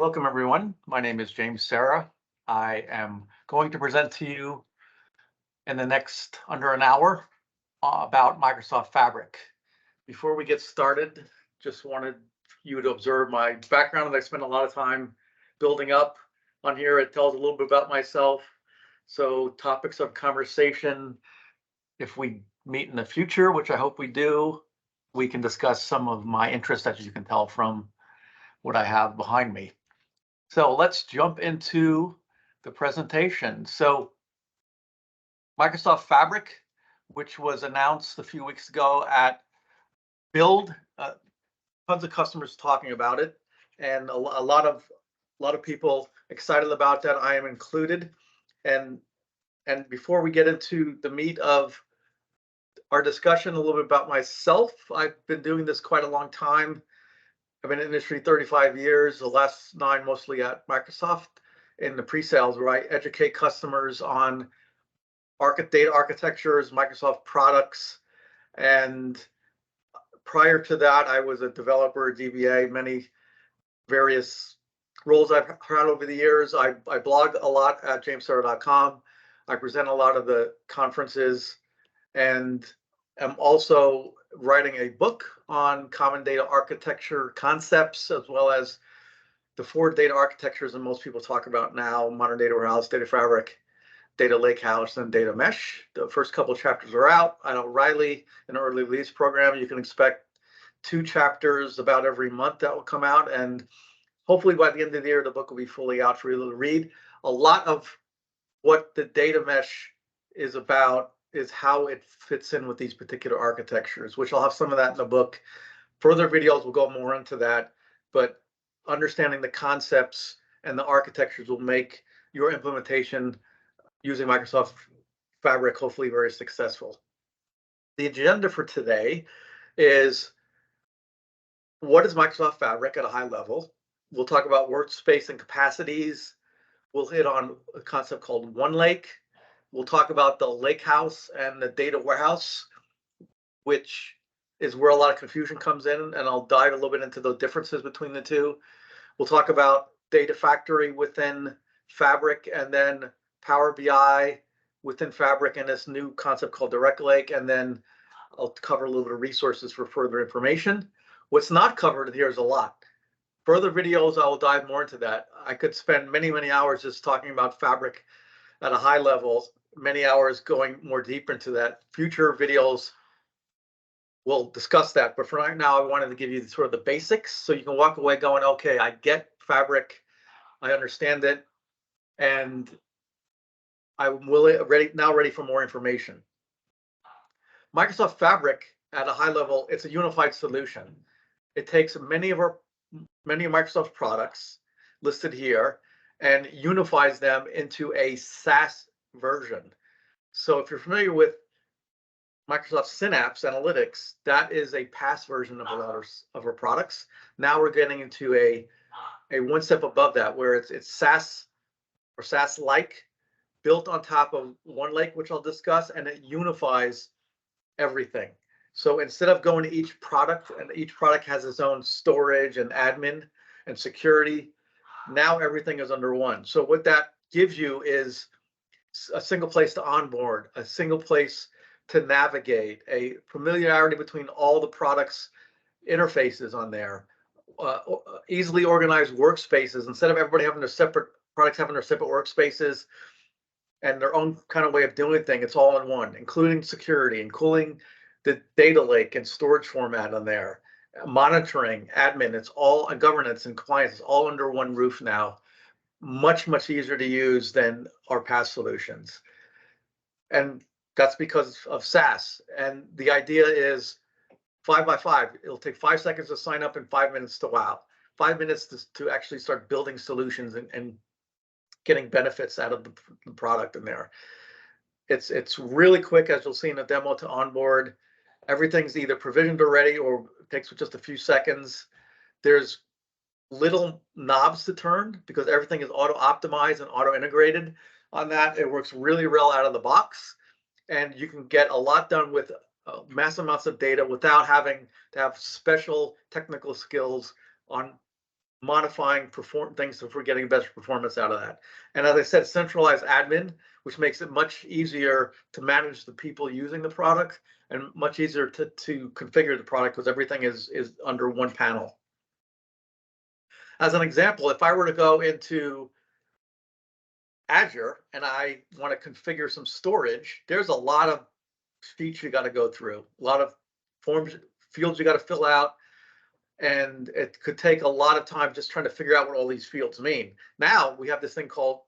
Welcome, everyone. My name is James Serra. I am going to present to you in the next under an hour about Microsoft Fabric. Before we get started, just wanted you to observe my background that I spent a lot of time building up on here. It tells a little bit about myself. So topics of conversation, if we meet in the future, which I hope we do, we can discuss some of my interests, as you can tell from what I have behind me. So let's jump into the presentation. So Microsoft Fabric, which was announced a few weeks ago at Build, tons of customers talking about it, and a lot of people excited about that. I am included. And before we get into the meat of our discussion, a little bit about myself. I've been doing this quite a long time. I've been in the industry 35 years, the last 9 mostly at Microsoft in the pre-sales, where I educate customers on data architectures, Microsoft products. And prior to that, I was a developer, DBA, many various roles I've had over the years. I blog a lot at jamesserra.com. I present a lot of the conferences, and am also writing a book on common data architecture concepts, as well as the 4 data architectures that most people talk about now: modern data warehouse, data fabric, data lakehouse, and data mesh. The first couple of chapters are out. I know Riley, an early release program, you can expect 2 chapters about every month that will come out, and hopefully by the end of the year the book will be fully out for you to read. A lot of what the data mesh is about is how it fits in with these particular architectures, which I'll have some of that in the book. Further videos will go more into that, but understanding the concepts and the architectures will make your implementation using Microsoft Fabric hopefully very successful. The agenda for today is, what is Microsoft Fabric at a high level? We'll talk about workspace and capacities. We'll hit on a concept called OneLake. We'll talk about the Lakehouse and the data warehouse, which is where a lot of confusion comes in, and I'll dive a little bit into the differences between the two. We'll talk about Data Factory within Fabric, and then Power BI within Fabric, and this new concept called Direct Lake, and then I'll cover a little bit of resources for further information. What's not covered here is a lot. Further videos, I will dive more into that. I could spend many, many hours just talking about Fabric at a high level, many hours going more deep into that. Future videos will discuss that, but for right now, I wanted to give you sort of the basics so you can walk away going, okay, I get Fabric, I understand it, and I'm ready for more information. Microsoft Fabric at a high level, it's a unified solution. It takes many of Microsoft's products listed here and unifies them into a SaaS version. So if you're familiar with Microsoft Synapse Analytics, that is a PaaS version of a lot of our products. Now we're getting into a one step above that, where it's SaaS or SaaS-like, built on top of OneLake, which I'll discuss, and it unifies everything. So instead of going to each product, and each product has its own storage and admin and security, now everything is under one. So what that gives you is a single place to onboard, a single place to navigate, a familiarity between all the products' interfaces on there, easily organized workspaces. Instead of everybody having their separate products, having their separate workspaces and their own kind of way of doing things, it's all in one, including security, including the data lake and storage format on there, monitoring, admin, it's all, governance and compliance, it's all under one roof now. Much, much easier to use than our past solutions. And that's because of SaaS. And the idea is 5 by 5. It'll take 5 seconds to sign up and 5 minutes to wow. 5 minutes to actually start building solutions and getting benefits out of the product in there. It's really quick, as you'll see in the demo, to onboard. Everything's either provisioned already or it takes just a few seconds. There's little knobs to turn because everything is auto optimized and auto integrated on that. It works really well out of the box, and you can get a lot done with massive amounts of data without having to have special technical skills on modifying things if we're getting best performance out of that. And as I said, centralized admin, which makes it much easier to manage the people using the product and much easier to configure the product because everything is under one panel. As an example, if I were to go into Azure and I want to configure some storage, there's a lot of sheets you got to go through, a lot of forms, fields you got to fill out, and it could take a lot of time just trying to figure out what all these fields mean. Now we have this thing called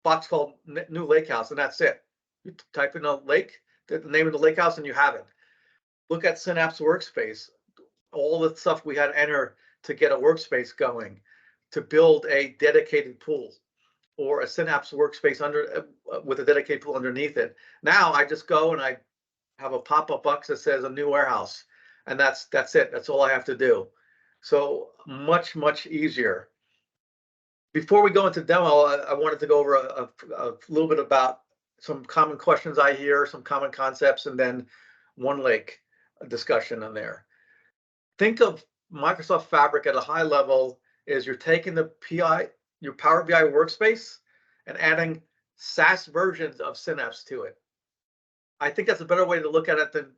box called new Lakehouse, and that's it. You type in a lake, the name of the Lakehouse, and you have it. Look at Synapse Workspace, all the stuff we had to enter to get a workspace going, to build a dedicated pool or a Synapse Workspace with a dedicated pool underneath it. Now I just go and I have a pop-up box that says a new warehouse, and that's it. That's all I have to do. So much easier. Before we go into demo, I wanted to go over a little bit about some common questions I hear, some common concepts, and then OneLake discussion in there. Think of Microsoft Fabric at a high level is you're taking your Power BI workspace and adding SaaS versions of Synapse to it. I think that's a better way to look at it than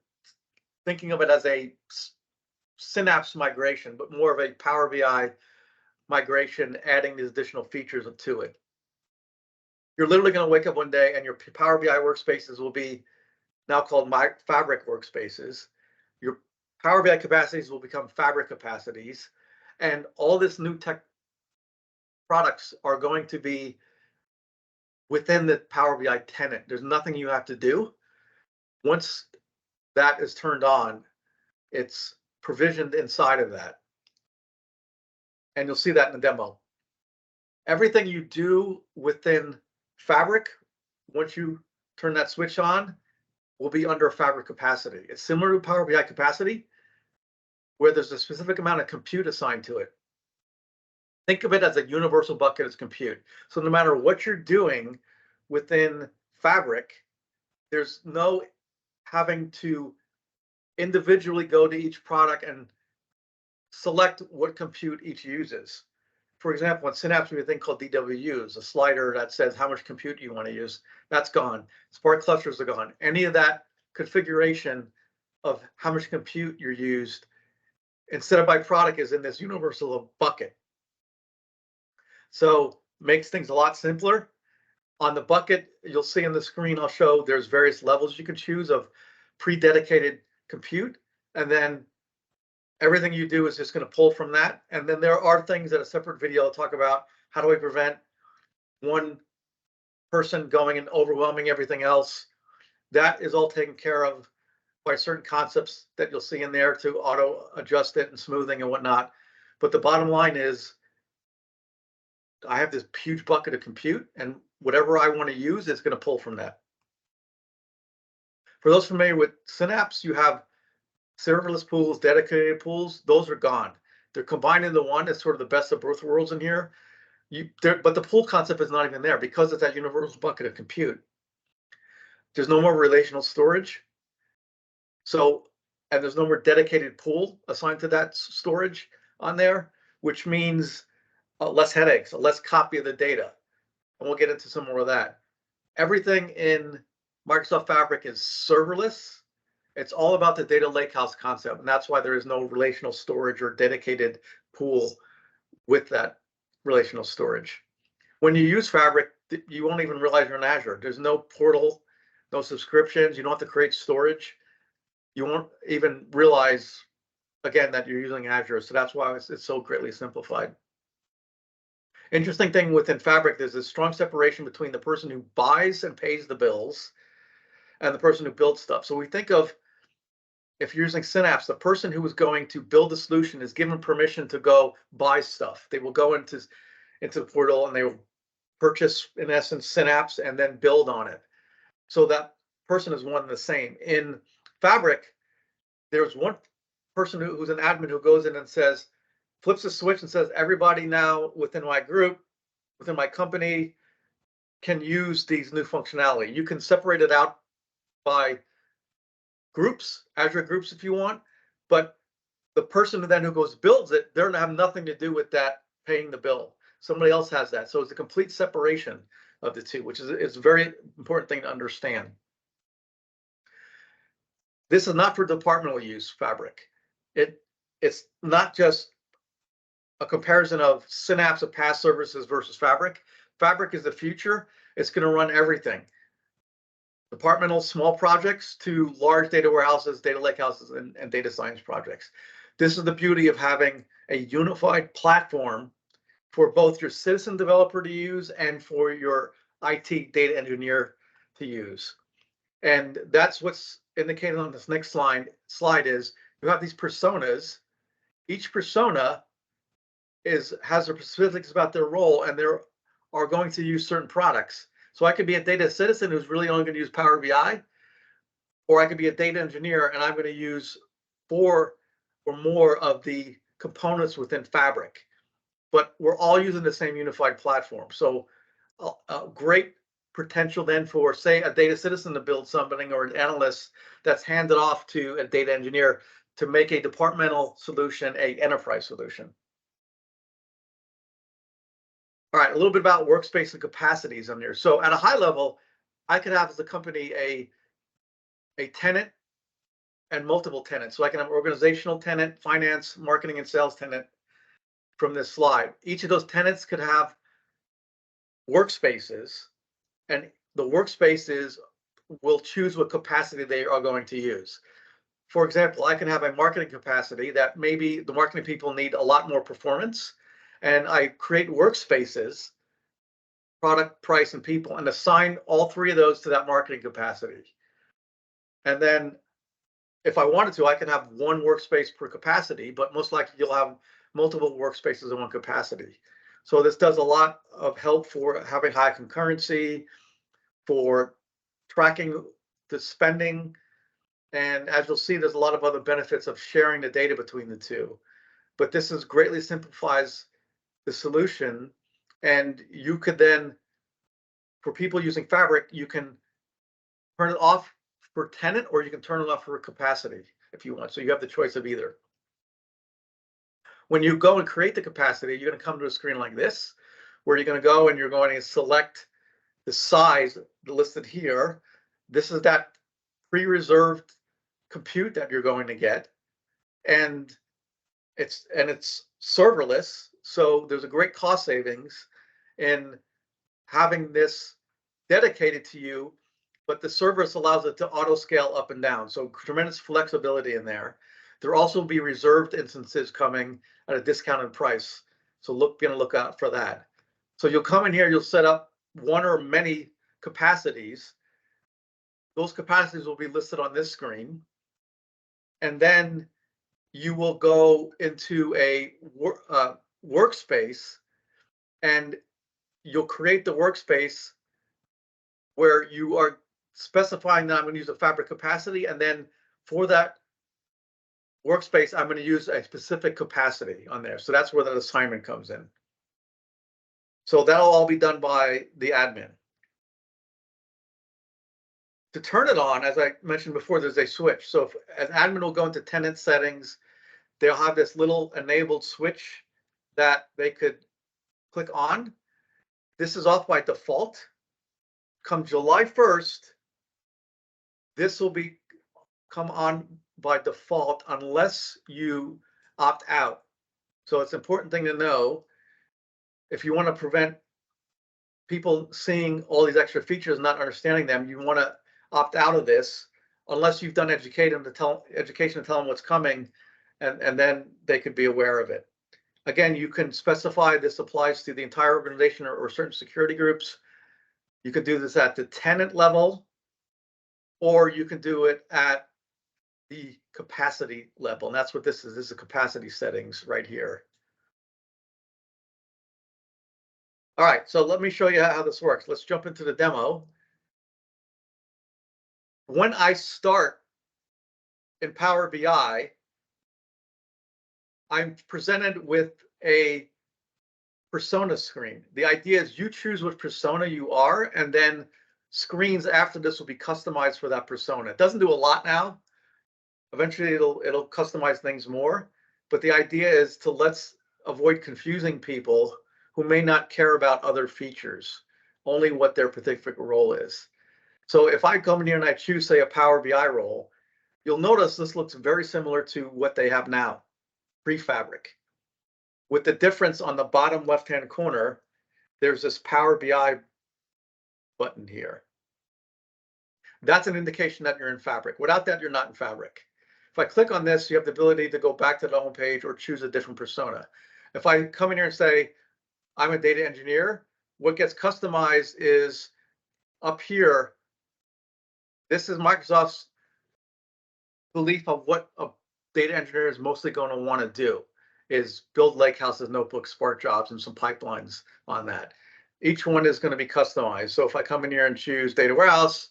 thinking of it as a Synapse migration, but more of a Power BI migration, adding these additional features to it. You're literally going to wake up one day and your Power BI workspaces will be now called Fabric workspaces. Your Power BI capacities will become Fabric capacities, and all this new tech products are going to be within the Power BI tenant. There's nothing you have to do. Once that is turned on, it's provisioned inside of that. And you'll see that in the demo. Everything you do within Fabric, once you turn that switch on, will be under Fabric capacity. It's similar to Power BI capacity, where there's a specific amount of compute assigned to it. Think of it as a universal bucket as compute. So no matter what you're doing within Fabric, there's no having to individually go to each product and select what compute each uses. For example, in Synapse, we have a thing called DWUs, a slider that says how much compute you want to use. That's gone. Spark clusters are gone. Any of that configuration of how much compute you're used instead of by product is in this universal bucket. So makes things a lot simpler. On the bucket, you'll see on the screen, I'll show there's various levels you can choose of pre-dedicated compute, and then everything you do is just going to pull from that. And then there are things that a separate video will talk about. How do we prevent one person going and overwhelming everything else? That is all taken care of by certain concepts that you'll see in there to auto adjust it and smoothing and whatnot. But the bottom line is I have this huge bucket of compute, and whatever I want to use is going to pull from that. For those familiar with Synapse, you have serverless pools, dedicated pools. Those are gone. They're combined into one. It's sort of the best of both worlds in here. But the pool concept is not even there because it's that universal bucket of compute. There's no more relational storage. So, and there's no more dedicated pool assigned to that storage on there, which means less headaches, a less copy of the data. And we'll get into some more of that. Everything in Microsoft Fabric is serverless. It's all about the data lakehouse concept, and that's why there is no relational storage or dedicated pool with that relational storage. When you use Fabric, you won't even realize you're in Azure. There's no portal, no subscriptions. You don't have to create storage. You won't even realize, again, that you're using Azure. So that's why it's so greatly simplified. Interesting thing within Fabric, there's a strong separation between the person who buys and pays the bills and the person who builds stuff. So we think of, if you're using Synapse, the person who is going to build the solution is given permission to go buy stuff. They will go into the portal and they will purchase, in essence, Synapse and then build on it. So that person is one and the same. In Fabric, there's one person who's an admin who goes in and says, flips a switch and says, everybody now within my group, within my company, can use these new functionality. You can separate it out by groups, Azure groups if you want, but the person then who goes builds it, they're gonna have nothing to do with that paying the bill. Somebody else has that. So it's a complete separation of the two, which is a very important thing to understand. This is not for departmental use, Fabric. It's not just a comparison of Synapse of past services versus Fabric. Fabric is the future. It's going to run everything. Departmental small projects to large data warehouses, data lakehouses, and data science projects. This is the beauty of having a unified platform for both your citizen developer to use and for your IT data engineer to use. And that's what's indicated on this next slide is you have these personas. Each persona has their specifics about their role, and they are going to use certain products. So I could be a data citizen who's really only going to use Power BI, or I could be a data engineer and I'm going to use 4 or more of the components within Fabric. But we're all using the same unified platform. So a great potential then for, say, a data citizen to build something, or an analyst that's handed off to a data engineer to make a departmental solution an enterprise solution. All right, a little bit about workspace and capacities on here. So at a high level, I could have as a company a tenant and multiple tenants. So I can have organizational tenant, finance, marketing, and sales tenant from this slide. Each of those tenants could have workspaces, and the workspaces will choose what capacity they are going to use. For example, I can have a marketing capacity that maybe the marketing people need a lot more performance, and I create workspaces, product, price, and people, and assign all 3 of those to that marketing capacity. And then if I wanted to, I can have 1 workspace per capacity, but most likely you'll have multiple workspaces in 1 capacity. So this does a lot of help for having high concurrency, for tracking the spending. And as you'll see, there's a lot of other benefits of sharing the data between the two. But this is greatly simplifies the solution. And you could then, for people using Fabric, you can turn it off for tenant, or you can turn it off for capacity if you want. So you have the choice of either. When you go and create the capacity, you're going to come to a screen like this, where you're going to go and you're going to select the size listed here. This is that pre-reserved compute that you're going to get, and it's serverless. So there's a great cost savings in having this dedicated to you, but the service allows it to auto scale up and down. So tremendous flexibility in there. There'll also be reserved instances coming at a discounted price. So be on the lookout for that. So you'll come in here, you'll set up 1 or many capacities. Those capacities will be listed on this screen. And then you will go into a workspace, and you'll create the workspace where you are specifying that I'm going to use a Fabric capacity, and then for that workspace, I'm going to use a specific capacity on there. So that's where the assignment comes in. So that'll all be done by the admin. To turn it on, as I mentioned before, there's a switch. So if an admin will go into tenant settings, they'll have this little enabled switch that they could click on. This is off by default. Come July 1st, this will come on by default unless you opt out. So it's an important thing to know. If you want to prevent people seeing all these extra features and not understanding them, you want to opt out of this unless you've done education to tell them what's coming, and then they could be aware of it. Again, you can specify this applies to the entire organization or certain security groups. You could do this at the tenant level, or you can do it at the capacity level. And that's what this is. This is capacity settings right here. All right, so let me show you how this works. Let's jump into the demo. When I start in Power BI, I'm presented with a persona screen. The idea is you choose what persona you are, and then screens after this will be customized for that persona. It doesn't do a lot now. Eventually, it'll customize things more. but the idea is to let's avoid confusing people who may not care about other features, only what their particular role is. So if I come in here and I choose, say, a Power BI role, you'll notice this looks very similar to what they have now, pre-Fabric. With the difference on the bottom left-hand corner, there's this Power BI button here. That's an indication that you're in Fabric. Without that, you're not in Fabric. If I click on this, you have the ability to go back to the home page or choose a different persona. If I come in here and say, I'm a data engineer, what gets customized is up here. This is Microsoft's belief of what a data engineer is mostly going to want to do, is build Lakehouses, notebooks, Spark jobs, and some pipelines on that. Each one is going to be customized. So if I come in here and choose data warehouse,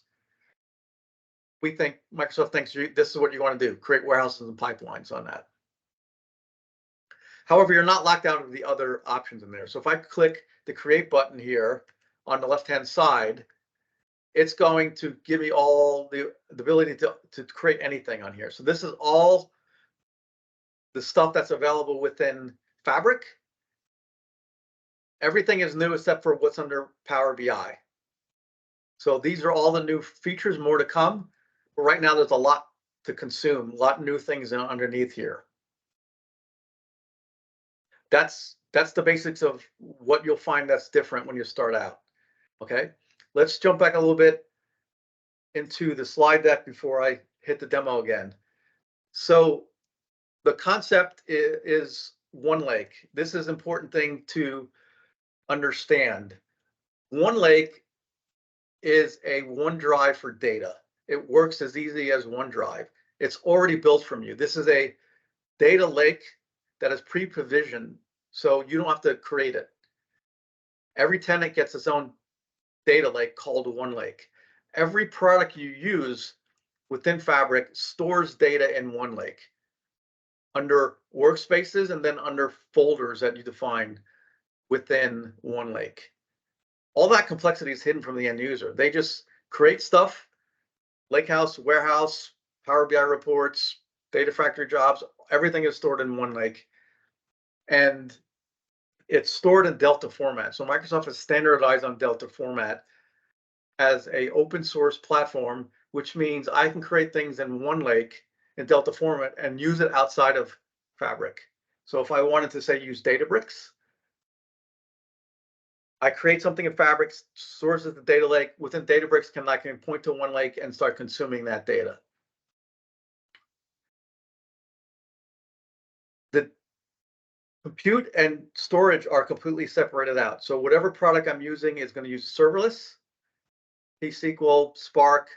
Microsoft thinks this is what you want to do, create warehouses and pipelines on that. However, you're not locked out of the other options in there. So if I click the create button here on the left-hand side, it's going to give me all the ability to create anything on here. So this is all the stuff that's available within Fabric. Everything is new except for what's under Power BI. So these are all the new features, more to come. But right now, there's a lot to consume, a lot of new things underneath here. That's the basics of what you'll find that's different when you start out. Okay, let's jump back a little bit into the slide deck before I hit the demo again. So the concept is OneLake. This is an important thing to understand. OneLake is a OneDrive for data. It works as easy as OneDrive. It's already built from you. This is a data lake that is pre-provisioned, so you don't have to create it. Every tenant gets its own data lake called OneLake. Every product you use within Fabric stores data in OneLake under workspaces and then under folders that you define within OneLake. All that complexity is hidden from the end user. They just create stuff, Lakehouse, warehouse, Power BI reports, Data Factory jobs, everything is stored in OneLake. And it's stored in Delta format. So Microsoft has standardized on Delta format as an open source platform, which means I can create things in OneLake in Delta format and use it outside of Fabric. So if I wanted to say use Databricks, I create something in Fabric, source the data lake within Databricks, I can point to OneLake and start consuming that data. The compute and storage are completely separated out. So whatever product I'm using is going to use serverless, T-SQL, Spark,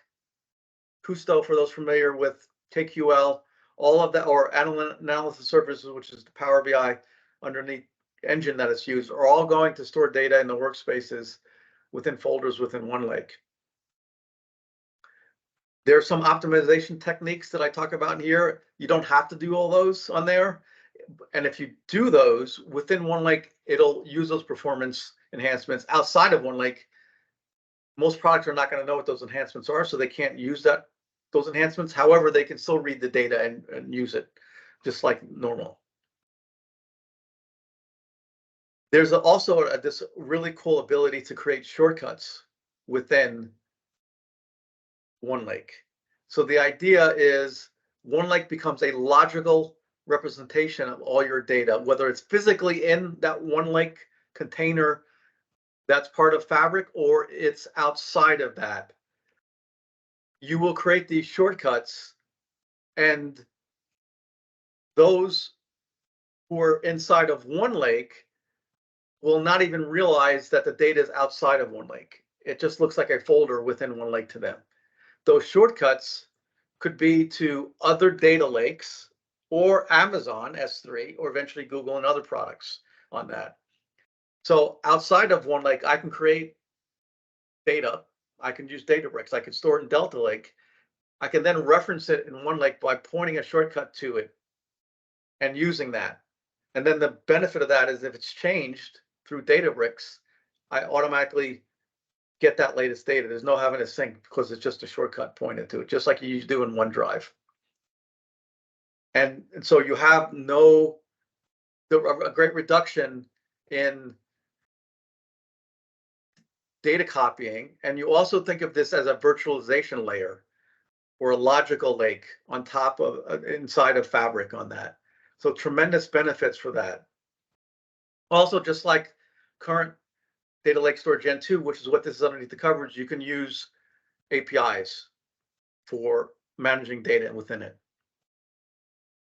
Kusto for those familiar with KQL, all of that, or analysis services, which is the Power BI underneath engine that it's used, are all going to store data in the workspaces within folders within OneLake. There are some optimization techniques that I talk about here. You don't have to do all those on there. And if you do those within OneLake, it'll use those performance enhancements. Outside of OneLake, most products are not going to know what those enhancements are, so they can't use those enhancements. However, they can still read the data and use it just like normal. There's also this really cool ability to create shortcuts within OneLake. So the idea is OneLake becomes a logical representation of all your data, whether it's physically in that OneLake container that's part of Fabric or it's outside of that. You will create these shortcuts, and those who are inside of OneLake will not even realize that the data is outside of OneLake. It just looks like a folder within OneLake to them. Those shortcuts could be to other data lakes or Amazon S3 or eventually Google and other products on that. So outside of OneLake, I can create data. I can use Databricks. I can store it in Delta Lake. I can then reference it in OneLake by pointing a shortcut to it and using that. And then the benefit of that is if it's changed through Databricks, I automatically get that latest data. There's no having to sync because it's just a shortcut pointed to it, just like you do in OneDrive. And so you have a great reduction in data copying. And you also think of this as a virtualization layer or a logical lake on top of inside of Fabric on that. So tremendous benefits for that. Also, just like current Data Lake Store Gen 2, which is what this is underneath the coverage, you can use APIs for managing data within it.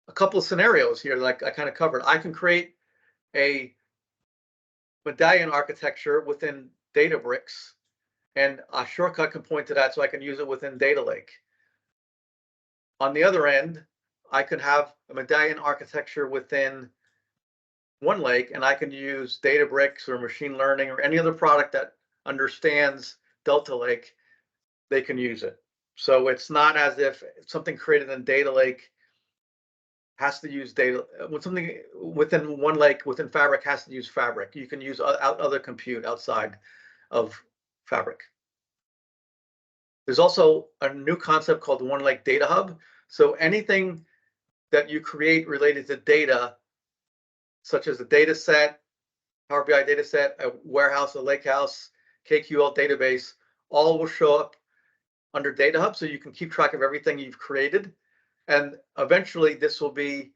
A couple of scenarios here that I kind of covered. I can create a medallion architecture within Databricks, and a shortcut can point to that so I can use it within Data Lake. On the other end, I could have a medallion architecture within OneLake, and I can use Databricks or machine learning or any other product that understands Delta Lake, they can use it. So it's not as if something created in Data Lake has to use data, when something within OneLake, within Fabric has to use Fabric. You can use other compute outside of Fabric. There's also a new concept called the OneLake Data Hub. So anything that you create related to data, such as a data set, Power BI data set, a warehouse, a lakehouse, KQL database, all will show up under Data Hub, so you can keep track of everything you've created. And eventually this will be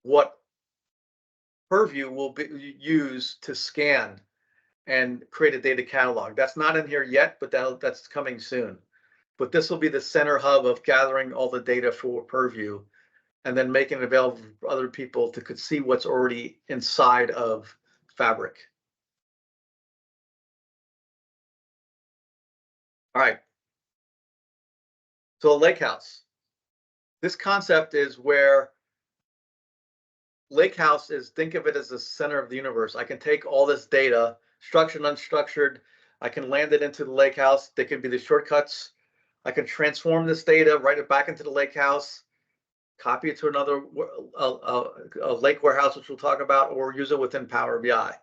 what Purview will be used to scan and create a data catalog. That's not in here yet, but that's coming soon. But this will be the center hub of gathering all the data for Purview and then making it available for other people to could see what's already inside of Fabric. All right. So Lakehouse. This concept is where Lakehouse is, think of it as the center of the universe. I can take all this data, structured, unstructured, I can land it into the Lakehouse. They can be the shortcuts. I can transform this data, write it back into the Lakehouse, copy it to another a lake warehouse, which we'll talk about, or use it within Power BI.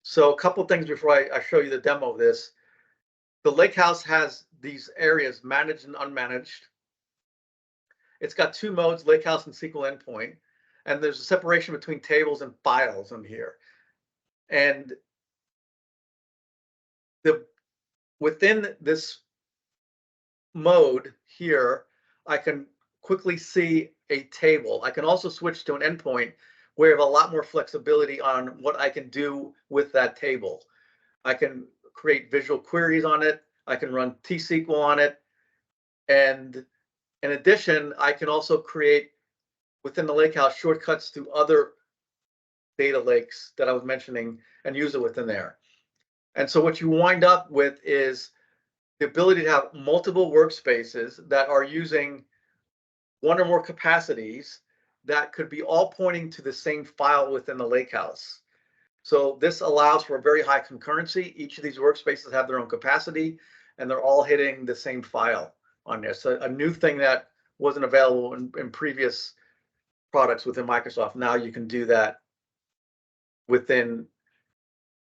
So a couple things before I show you the demo of this. The Lakehouse has these areas, managed and unmanaged. It's got two modes, Lakehouse and SQL endpoint, and there's a separation between tables and files in here. And within this mode here, I can quickly see a table. I can also switch to an endpoint where you have a lot more flexibility on what I can do with that table. I can create visual queries on it. I can run T-SQL on it. And in addition, I can also create within the Lakehouse shortcuts to other data lakes that I was mentioning and use it within there. And so what you wind up with is the ability to have multiple workspaces that are using one or more capacities that could be all pointing to the same file within the Lakehouse. So this allows for a very high concurrency. Each of these workspaces have their own capacity, and they're all hitting the same file on there. So a new thing that wasn't available in previous products within Microsoft. Now you can do that within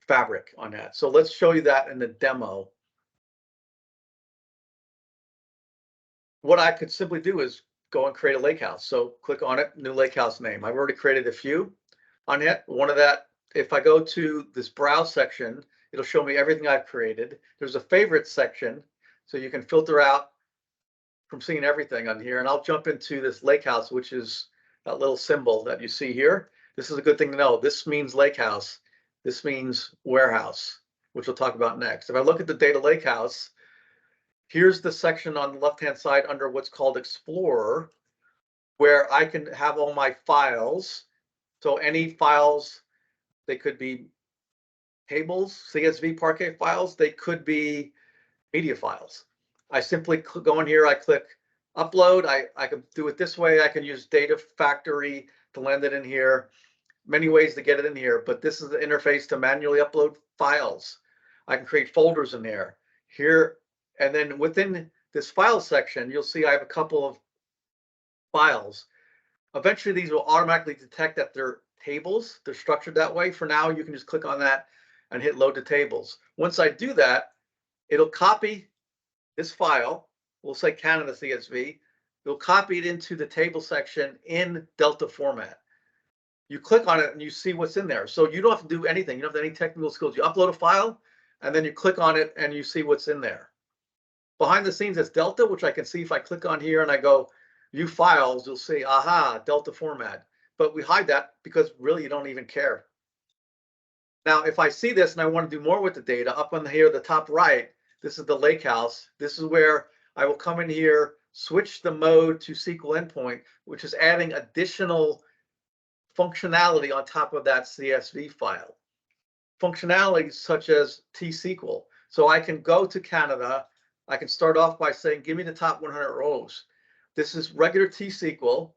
Fabric on that. So let's show you that in the demo. What I could simply do is go and create a Lakehouse. So click on it, new Lakehouse name. I've already created a few on it. One of that, if I go to this browse section, it'll show me everything I've created. There's a favorites section, so you can filter out from seeing everything on here. And I'll jump into this Lakehouse, which is that little symbol that you see here. This is a good thing to know. This means Lakehouse. This means warehouse, which we'll talk about next. If I look at the data Lakehouse, here's the section on the left-hand side under what's called Explorer, where I can have all my files. So any files, they could be tables, CSV Parquet files, they could be media files. I simply go in here, I click upload. I can do it this way. I can use Data Factory to land it in here. Many ways to get it in here, but this is the interface to manually upload files. I can create folders in there. Here, and then within this file section, you'll see I have a couple of files. Eventually, these will automatically detect that they're tables. They're structured that way. For now, you can just click on that and hit load to tables. Once I do that, it'll copy this file. We'll say Canada CSV. you'll copy it into the table section in Delta format. You click on it and you see what's in there. So you don't have to do anything. You don't have any technical skills. You upload a file and then you click on it and you see what's in there. Behind the scenes, it's Delta, which I can see if I click on here and I go view files, you'll see, aha, Delta format. But we hide that because really you don't even care. Now, if I see this and I want to do more with the data, up on here, the top right, this is the Lakehouse. This is where I will come in here, switch the mode to SQL endpoint, which is adding additional functionality on top of that CSV file. Functionality such as T-SQL. So I can go to Canada. I can start off by saying, give me the top 100 rows. This is regular T-SQL,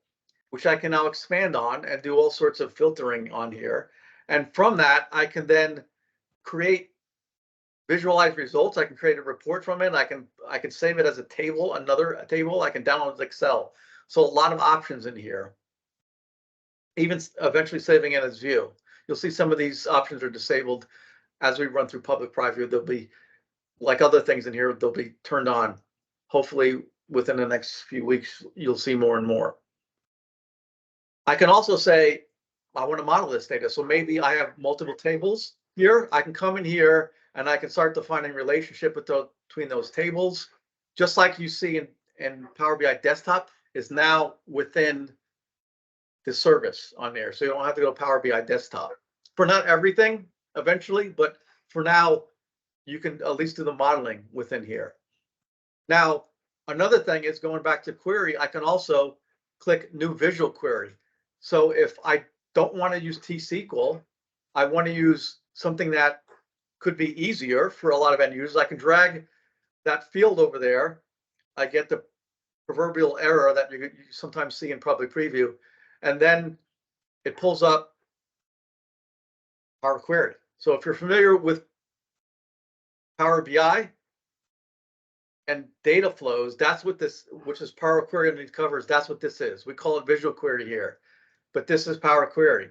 which I can now expand on and do all sorts of filtering on here. And from that, I can then create visualize results. I can create a report from it. I can save it as a table, another table. I can download it as Excel. So a lot of options in here. Even eventually saving it as view. You'll see some of these options are disabled as we run through public preview. They'll be, like other things in here, they'll be turned on. Hopefully within the next few weeks, you'll see more and more. I can also say, I want to model this data. So maybe I have multiple tables here. I can come in here and I can start defining relationship between those tables. Just like you see in Power BI Desktop is now within the service on there. So you don't have to go to Power BI Desktop. For not everything eventually, but for now, you can at least do the modeling within here. Now, another thing is going back to query, I can also click new visual query. So if I don't want to use T-SQL, I want to use something that could be easier for a lot of end users. I can drag that field over there. I get the proverbial error that you sometimes see in public preview, and then it pulls up Power Query. So if you're familiar with Power BI and data flows, that's what this, which is Power Query underneath covers, that's what this is. We call it Visual Query here, but this is Power Query.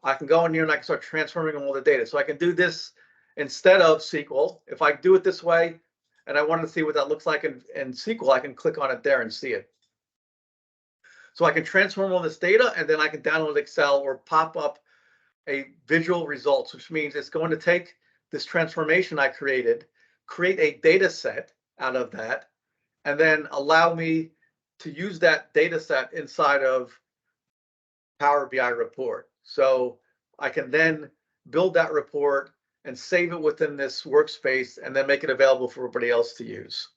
I can go in here and I can start transforming all the data. So I can do this instead of SQL. If I do it this way and I want to see what that looks like in SQL, I can click on it there and see it. So I can transform all this data and then I can download Excel or pop up a visual results, which means it's going to take this transformation I created, create a data set out of that, and then allow me to use that data set inside of Power BI report. So I can then build that report and save it within this workspace and then make it available for everybody else to use.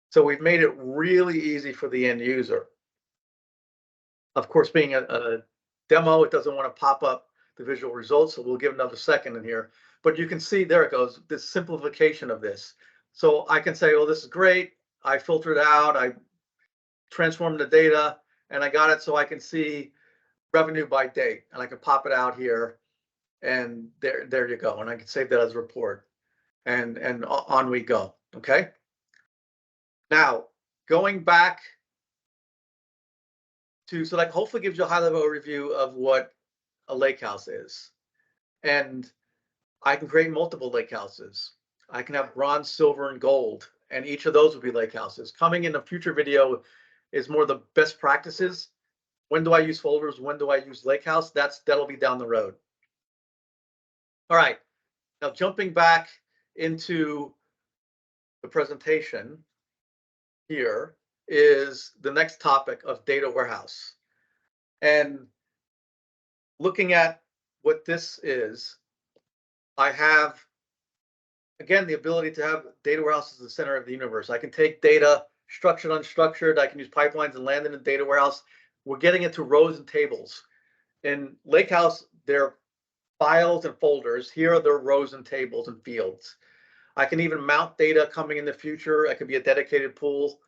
So we've made it really easy for the end user. Of course, being a demo, it doesn't want to pop up the visual results, so we'll give another second in here. But you can see, there it goes, this simplification of this. So I can say, oh, this is great. I filtered out, I transformed the data, and I got it so I can see revenue by date. And I can pop it out here, and there you go. And I can save that as a report. And on we go, okay? Now, going back to, so that hopefully gives you a high-level overview of what a lakehouse is. And I can create multiple lakehouses. I can have bronze, silver, and gold, and each of those would be lakehouses. Coming in a future video is more the best practices. When do I use folders? When do I use lakehouse? That'll be down the road. All right, now jumping back into the presentation, here is the next topic of data warehouse. And looking at what this is, I have, again, the ability to have data warehouse as the center of the universe. I can take data, structured, unstructured. I can use pipelines and land in a data warehouse. We're getting into rows and tables. In Lakehouse, they're files and folders. Here are the rows and tables and fields. I can even mount data coming in the future. I could be a dedicated pool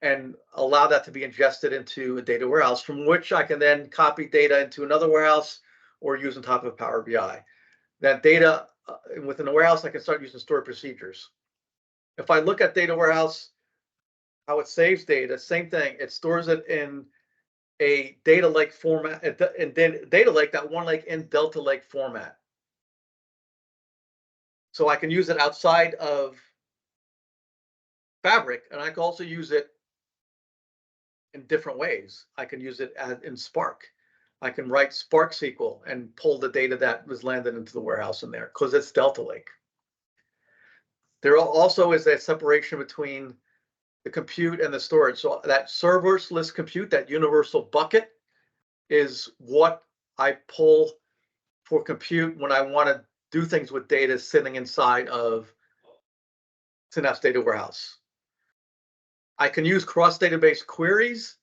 and allow that to be ingested into a data warehouse, from which I can then copy data into another warehouse or use on top of Power BI. That data within the warehouse, I can start using stored procedures. If I look at data warehouse, how it saves data, same thing. It stores it in a data lake format, in data lake, that OneLake in Delta Lake format. So I can use it outside of Fabric, and I can also use it in different ways. I can use it in Spark. I can write Spark SQL and pull the data that was landed into the warehouse in there because it's Delta Lake. There also is a separation between the compute and the storage. So that serverless compute, that universal bucket, is what I pull for compute when I want to do things with data sitting inside of Synapse Data Warehouse. I can use cross-database queries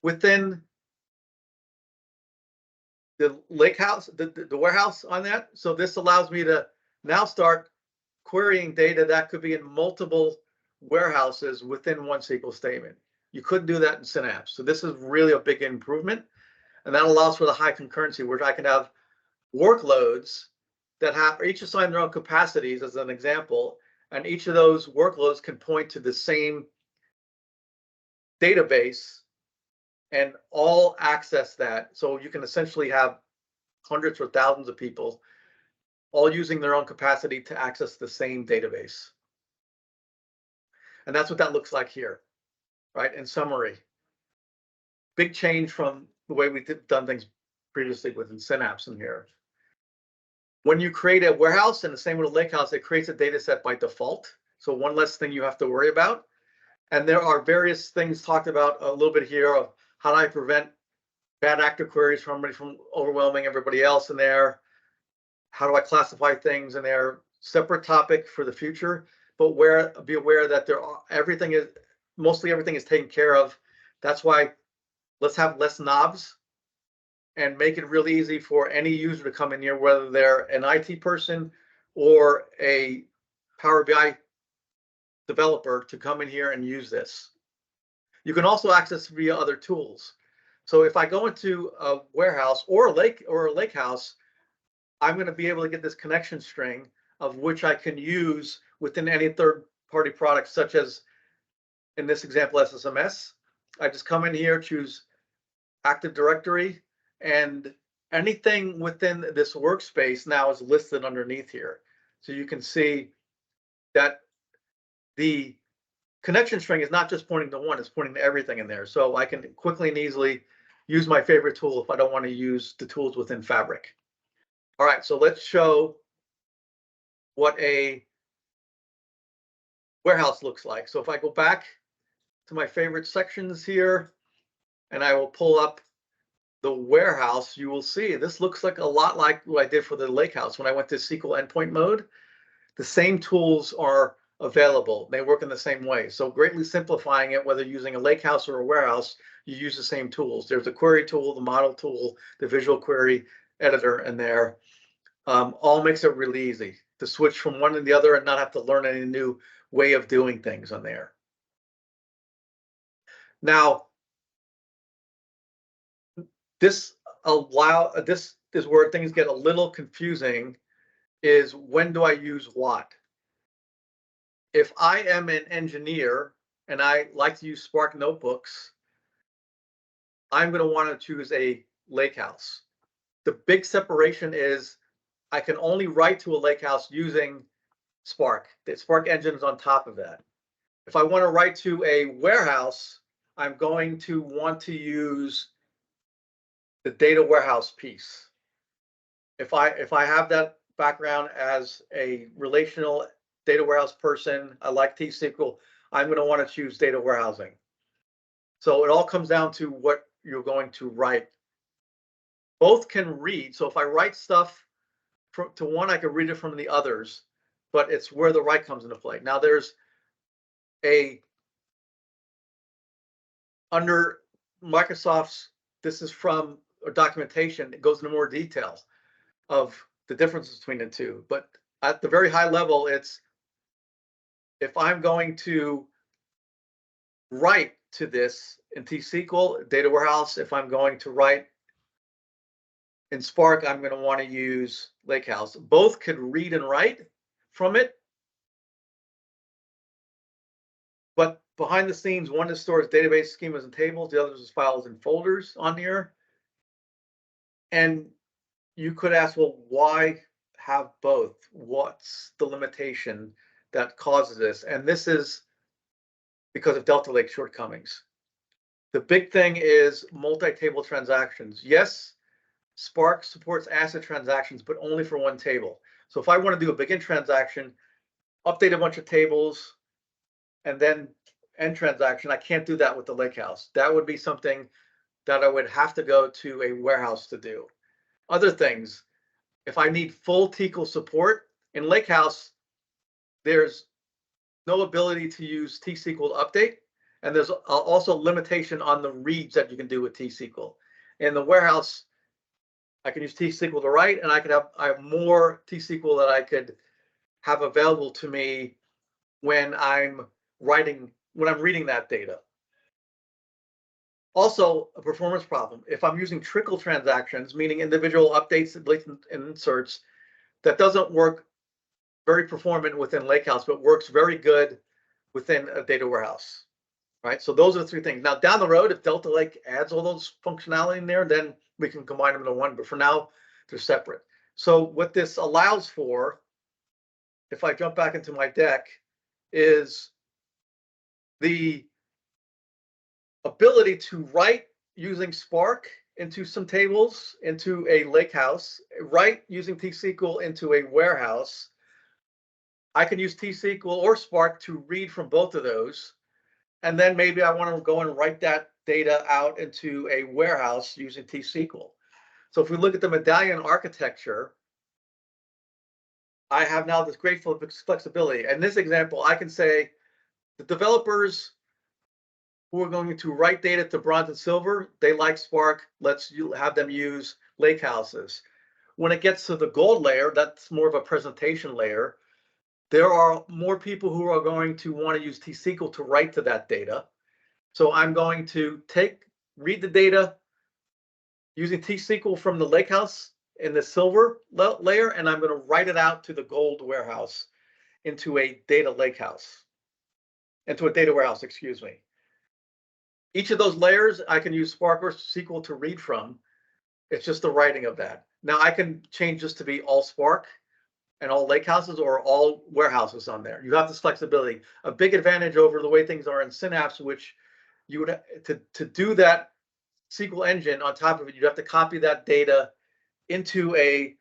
within the Lakehouse, the warehouse on that. So this allows me to now start querying data that could be in multiple warehouses within one SQL statement. You couldn't do that in Synapse. So this is really a big improvement. And that allows for the high concurrency, where I can have workloads that have each assigned their own capacities, as an example, and each of those workloads can point to the same database and all access that. So you can essentially have hundreds or thousands of people all using their own capacity to access the same database. And that's what that looks like here, right? In summary, big change from the way we've done things previously within Synapse in here. When you create a warehouse, and the same with a lakehouse, it creates a data set by default. So one less thing you have to worry about. And there are various things talked about a little bit here of how do I prevent bad actor queries from overwhelming everybody else in there. How do I classify things in there? Separate topic for the future, but be aware that mostly everything is taken care of. That's why let's have less knobs and make it really easy for any user to come in here, whether they're an IT person or a Power BI developer, to come in here and use this. You can also access via other tools. So if I go into a warehouse or a lakehouse, I'm going to be able to get this connection string of which I can use within any third-party product, such as in this example, SSMS. I just come in here, choose Active Directory, and anything within this workspace now is listed underneath here. So you can see that the connection string is not just pointing to one, it's pointing to everything in there. So I can quickly and easily use my favorite tool if I don't want to use the tools within Fabric. All right, so let's show what a warehouse looks like. So if I go back to my favorite sections here, and I will pull up the warehouse, you will see this looks like a lot like what I did for the Lakehouse when I went to SQL endpoint mode. The same tools are available. They work in the same way. So greatly simplifying it, whether using a Lakehouse or a warehouse, you use the same tools. There's the query tool, the model tool, the visual query editor in there. All makes it really easy to switch from one to the other and not have to learn any new way of doing things on there. Now, this is where things get a little confusing, is when do I use what? If I am an engineer and I like to use Spark notebooks, I'm going to want to choose a Lakehouse. The big separation is I can only write to a Lakehouse using Spark. The Spark engine is on top of that. If I want to write to a warehouse, I'm going to want to use the data warehouse piece. If I have that background as a relational data warehouse person, I like T-SQL, I'm going to want to choose data warehousing. So it all comes down to what you're going to write. Both can read. So if I write stuff to one, I can read it from the others, but it's where the write comes into play. Now there's under Microsoft's, this is from documentation, it goes into more detail of the differences between the two. But at the very high level, it's if I'm going to write to this in T-SQL data warehouse, if I'm going to write in Spark, I'm going to want to use Lakehouse. Both could read and write from it, but behind the scenes, one stores database schemas and tables, the other is files and folders on here. And you could ask, well, why have both? What's the limitation that causes this? And this is because of Delta Lake shortcomings. The big thing is multi-table transactions. Yes, Spark supports ACID transactions, but only for one table. So if I want to do a begin transaction, update a bunch of tables, and then end transaction, I can't do that with the Lakehouse. That would be something that I would have to go to a warehouse to do. Other things, if I need full TQL support, in Lakehouse, there's no ability to use T-SQL update, and there's also limitation on the reads that you can do with T-SQL. In the warehouse, I can use T-SQL to write, and I have more T-SQL that I could have available to me when I'm reading that data. Also, a performance problem. If I'm using trickle transactions, meaning individual updates, deletes, and inserts, that doesn't work very performant within Lakehouse, but works very good within a data warehouse, right? So those are the three things. Now, down the road, if Delta Lake adds all those functionality in there, then we can combine them into one. But for now, they're separate. So what this allows for, if I jump back into my deck, is the ability to write using Spark into some tables, into a Lakehouse, write using T-SQL into a warehouse. I can use T-SQL or Spark to read from both of those. And then maybe I want to go and write that data out into a warehouse using T-SQL. So if we look at the medallion architecture, I have now this great flexibility. In this example, I can say the developers who are going to write data to bronze and silver, they like Spark. Let's have them use Lakehouses. When it gets to the gold layer, that's more of a presentation layer. There are more people who are going to want to use T-SQL to write to that data. So I'm going to read the data using T-SQL from the Lakehouse in the silver layer, and I'm going to write it out to the gold warehouse into a data warehouse, excuse me. Each of those layers, I can use Spark or SQL to read from. It's just the writing of that. Now I can change this to be all Spark and all Lakehouses or all warehouses on there. You have this flexibility. A big advantage over the way things are in Synapse, which you would to do that SQL engine on top of it, you'd have to copy that data into a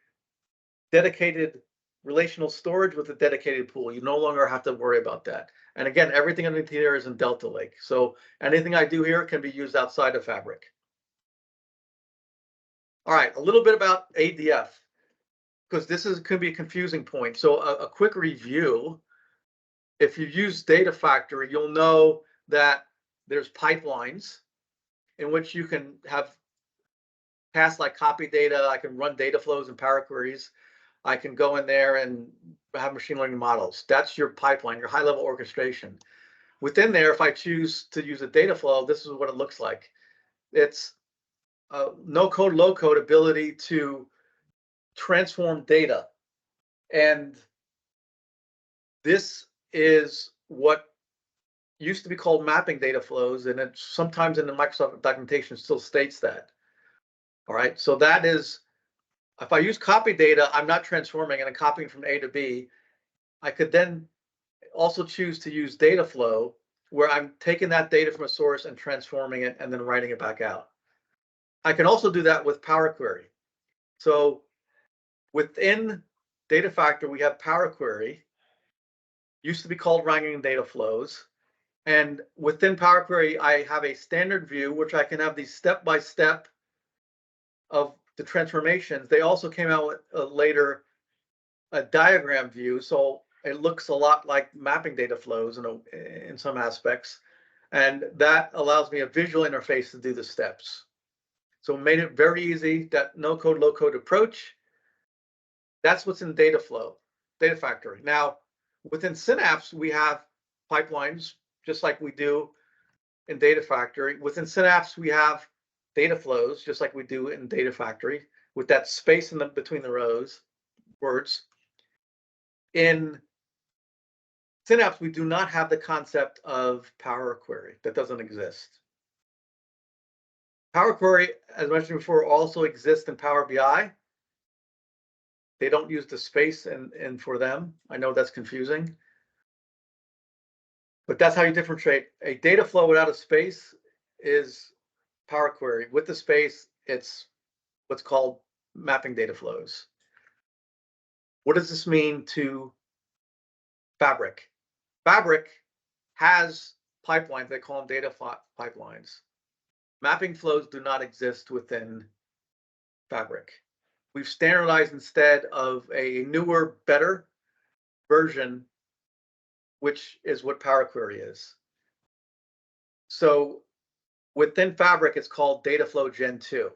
dedicated relational storage with a dedicated pool. You no longer have to worry about that. And again, everything underneath here is in Delta Lake. So anything I do here can be used outside of Fabric. All right, a little bit about ADF, because this could be a confusing point. So a quick review. If you use Data Factory, you'll know that there's pipelines in which you can have tasks like copy data. I can run data flows and Power Queries. I can go in there and have machine learning models. That's your pipeline, your high-level orchestration. Within there, if I choose to use a data flow, this is what it looks like. It's no-code, low-code ability to transform data. And this is what used to be called mapping data flows, and it sometimes in the Microsoft documentation still states that. All right, so that is, if I use copy data, I'm not transforming and I'm copying from A to B. I could then also choose to use data flow, where I'm taking that data from a source and transforming it and then writing it back out. I can also do that with Power Query. So within Data Factory, we have Power Query, used to be called wrangling data flows. And within Power Query, I have a standard view, which I can have these step-by-step of the transformations. They also came out with later a diagram view, so it looks a lot like mapping data flows in some aspects, and that allows me a visual interface to do the steps. So it made it very easy, that no-code, low-code approach. That's what's in Data Factory. Now, within Synapse, we have pipelines, just like we do in Data Factory. Within Synapse, we have data flows, just like we do in Data Factory, with that space in between the words. In Synapse, we do not have the concept of Power Query. That doesn't exist. Power Query, as mentioned before, also exists in Power BI. They don't use the space and for them. I know that's confusing. But that's how you differentiate a data flow without a space is Power Query. With the space, it's what's called mapping data flows. What does this mean to Fabric? Fabric has pipelines. They call them data pipelines. Mapping flows do not exist within Fabric. We've standardized instead of a newer, better version, which is what Power Query is. So within Fabric, it's called Data Flow Gen 2.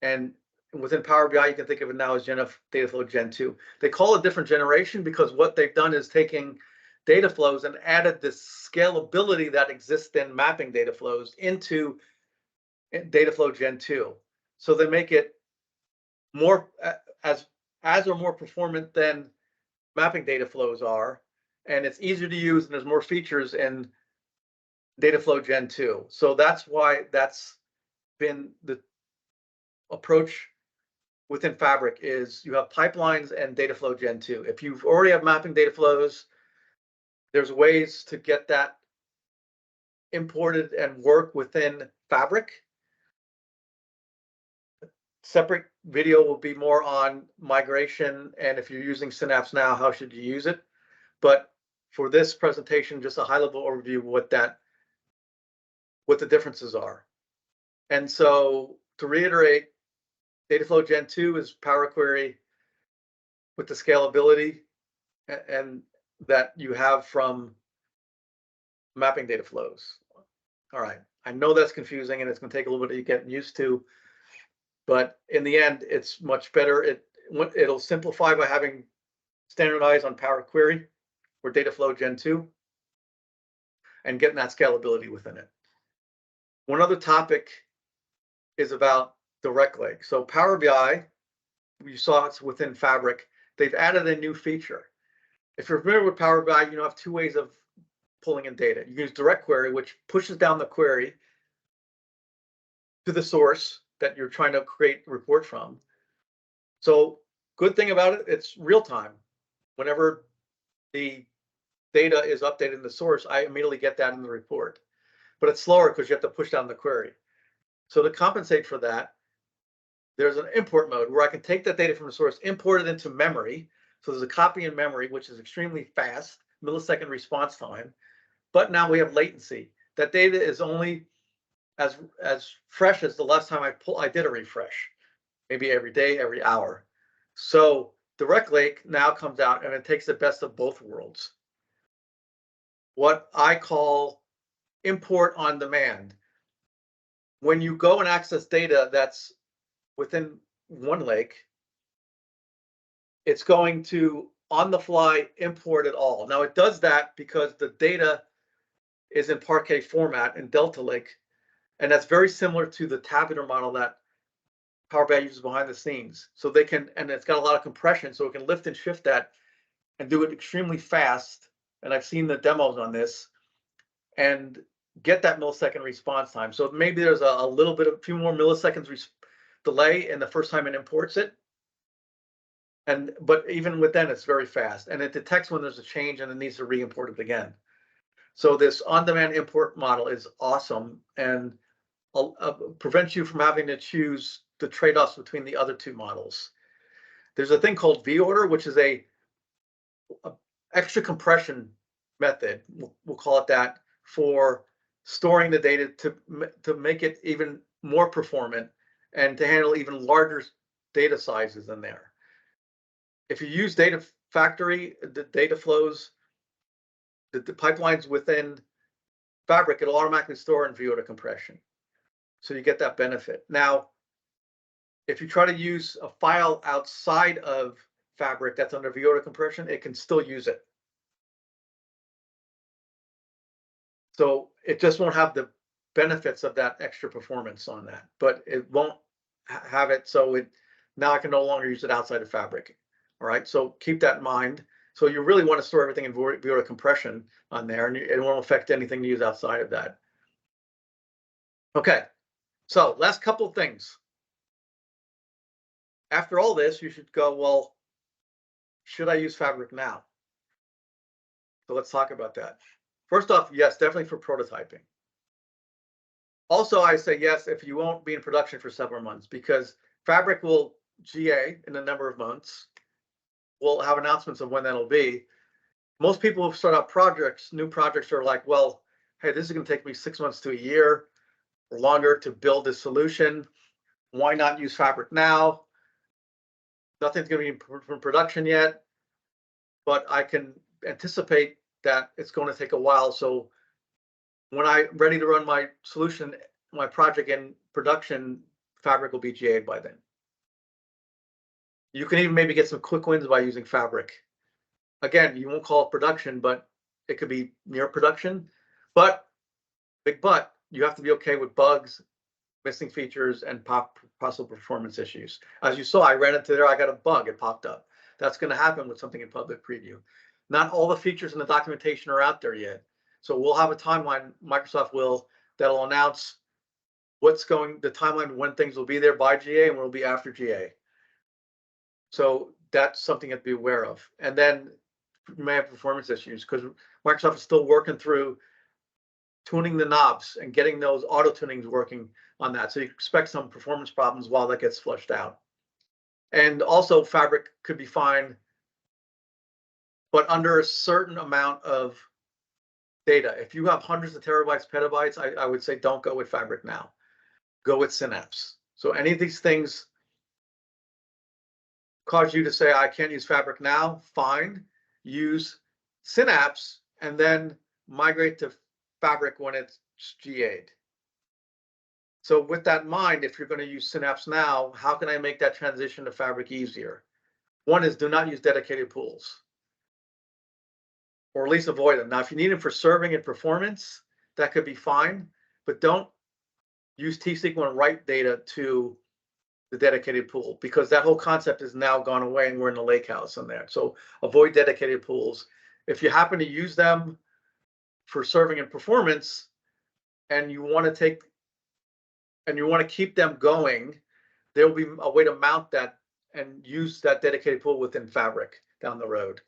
And within Power BI, you can think of it now as Data Flow Gen 2. They call it different generation because what they've done is taking data flows and added this scalability that exists in mapping data flows into Data Flow Gen 2. So they make it more as or more performant than mapping data flows are, and it's easier to use, and there's more features in Data Flow Gen 2. So that's why that's been the approach within Fabric is you have pipelines and Data Flow Gen 2. If you already have mapping data flows, there's ways to get that imported and work within Fabric. Separate video will be more on migration, and if you're using Synapse now, how should you use it? But for this presentation, just a high-level overview of what the differences are. And so to reiterate, Dataflow Gen 2 is Power Query with the scalability and that you have from mapping data flows. All right, I know that's confusing and it's going to take a little bit of getting used to, but in the end, it's much better. It'll simplify by having standardized on Power Query or Dataflow Gen 2 and getting that scalability within it. One other topic is about Direct Lake. So Power BI, you saw it's within Fabric. They've added a new feature. If you're familiar with Power BI, you have two ways of pulling in data. You use Direct Query, which pushes down the query to the source that you're trying to create a report from. So good thing about it, it's real time. Whenever the data is updated in the source, I immediately get that in the report. But it's slower because you have to push down the query. So to compensate for that, there's an import mode where I can take that data from the source, import it into memory. So there's a copy in memory, which is extremely fast, millisecond response time. But now we have latency. That data is only as fresh as the last time I did a refresh, maybe every day, every hour. So Direct Lake now comes out and it takes the best of both worlds. What I call import on demand. When you go and access data that's within OneLake, it's going to on the fly import it all. Now it does that because the data is in Parquet format in Delta Lake, and that's very similar to the tabular model that Power BI uses behind the scenes. So they can, and it's got a lot of compression, so it can lift and shift that and do it extremely fast. And I've seen the demos on this and get that millisecond response time. So maybe there's a few more milliseconds delay in the first time it imports it. But even with that, it's very fast, and it detects when there's a change and it needs to re-import it again. So this on-demand import model is awesome and prevents you from having to choose the trade-offs between the other two models. There's a thing called V-order, which is a extra compression method. We'll call it that, for storing the data to make it even more performant and to handle even larger data sizes in there. If you use Data Factory, the data flows, the pipelines within Fabric, it'll automatically store in V-order compression. So you get that benefit. Now, if you try to use a file outside of Fabric that's under V-order compression, it can still use it. So it just won't have the benefits of that extra performance on that, but it won't have it. So now I can no longer use it outside of Fabric. All right, so keep that in mind. So you really want to store everything in V-order compression on there, and it won't affect anything to use outside of that. Okay, so last couple of things. After all this, you should go, well, should I use Fabric now? So let's talk about that. First off, yes, definitely for prototyping. Also, I say yes if you won't be in production for several months, because Fabric will GA in a number of months. We'll have announcements of when that'll be. Most people who start out projects, new projects, are like, well, hey, this is going to take me 6 months to a year or longer to build this solution. Why not use Fabric now? Nothing's going to be in production yet, but I can anticipate that it's going to take a while. So when I'm ready to run my solution, my project in production, Fabric will be GA'd by then. You can even maybe get some quick wins by using Fabric. Again, you won't call it production, but it could be near production. But big but, you have to be okay with bugs, missing features, and possible performance issues. As you saw, I ran into there, I got a bug, it popped up. That's going to happen with something in public preview. Not all the features in the documentation are out there yet. So we'll have a timeline, Microsoft will, that'll announce the timeline when things will be there by GA and will be after GA. So that's something you have to be aware of. And then you may have performance issues because Microsoft is still working through tuning the knobs and getting those auto tunings working on that. So you expect some performance problems while that gets flushed out. And also Fabric could be fine, but under a certain amount of data. If you have hundreds of terabytes, petabytes, I would say don't go with Fabric now. Go with Synapse. So any of these things cause you to say, I can't use Fabric now, fine. Use Synapse and then migrate to Fabric when it's GA'd. So with that in mind, if you're going to use Synapse now, how can I make that transition to Fabric easier? One is do not use dedicated pools, or at least avoid them. Now, if you need them for serving and performance, that could be fine, but don't use T-SQL and write data to the dedicated pool, because that whole concept is now gone away and we're in the Lakehouse on that. So avoid dedicated pools. If you happen to use them for serving and performance, and you want to keep them going, there will be a way to mount that and use that dedicated pool within Fabric down the road.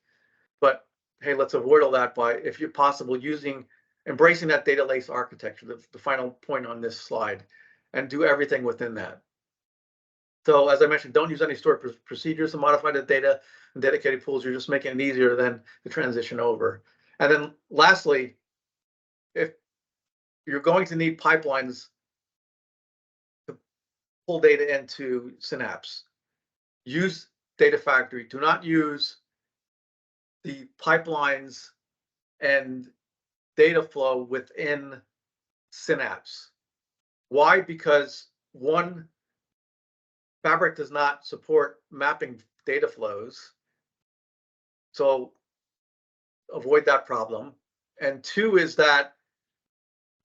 But hey, let's avoid all that by, if you're possible, embracing that data lake architecture, the final point on this slide, and do everything within that. So as I mentioned, don't use any stored procedures to modify the data and dedicated pools. You're just making it easier than the transition over. And then lastly, if you're going to need pipelines to pull data into Synapse, use Data Factory. Do not use the pipelines and data flow within Synapse. Why? Because one, Fabric does not support mapping data flows, so avoid that problem. And two is that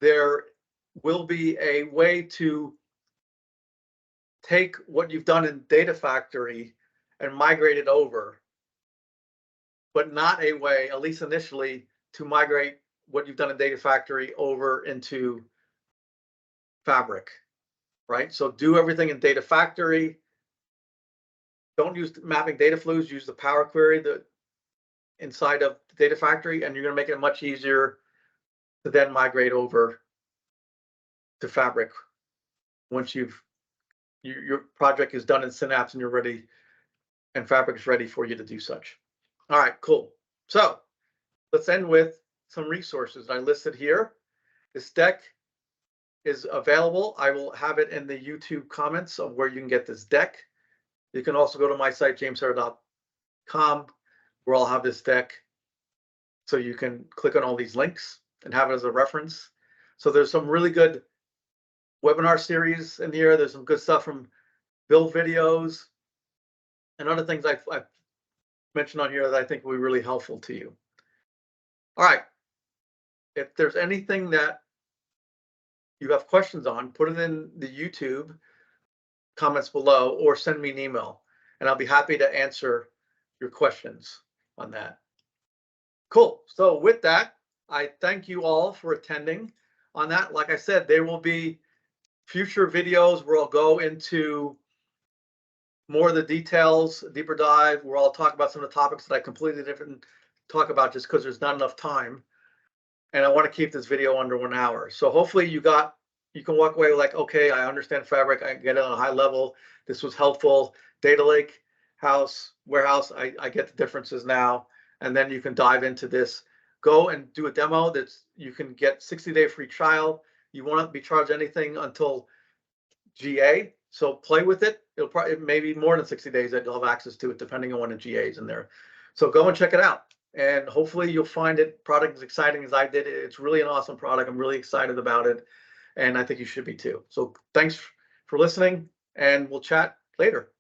there will be a way to take what you've done in Data Factory and migrate it over, but not a way, at least initially, to migrate what you've done in Data Factory over into Fabric, right? So do everything in Data Factory. Don't use mapping data flows, use the Power Query inside of Data Factory, and you're going to make it much easier to then migrate over to Fabric once your project is done in Synapse and you're ready, and Fabric is ready for you to do such. All right, cool. So let's end with some resources I listed here. This deck is available. I will have it in the YouTube comments of where you can get this deck. You can also go to my site, jamesserra.com, where I'll have this deck. So you can click on all these links and have it as a reference. So there's some really good webinar series in here. There's some good stuff from build videos and other things I've mentioned on here that I think will be really helpful to you. All right. If there's anything that you have questions on, put it in the YouTube comments below or send me an email, and I'll be happy to answer your questions on that. Cool. So with that, I thank you all for attending on that. Like I said, there will be future videos where I'll go into more of the details, deeper dive, where I'll talk about some of the topics that I completely didn't talk about just because there's not enough time. And I want to keep this video under 1 hour. So hopefully you you can walk away like, okay, I understand Fabric. I get it on a high level. This was helpful. Data Lake, House, Warehouse, I get the differences now. And then you can dive into this. Go and do a demo. That's you can get 60-day free trial. You won't be charged anything until GA. So play with it. It'll probably maybe more than 60 days that you'll have access to it, depending on when the GA is in there. So go and check it out. And hopefully you'll find it product as exciting as I did. It's really an awesome product. I'm really excited about it. And I think you should be too. So thanks for listening, and we'll chat later.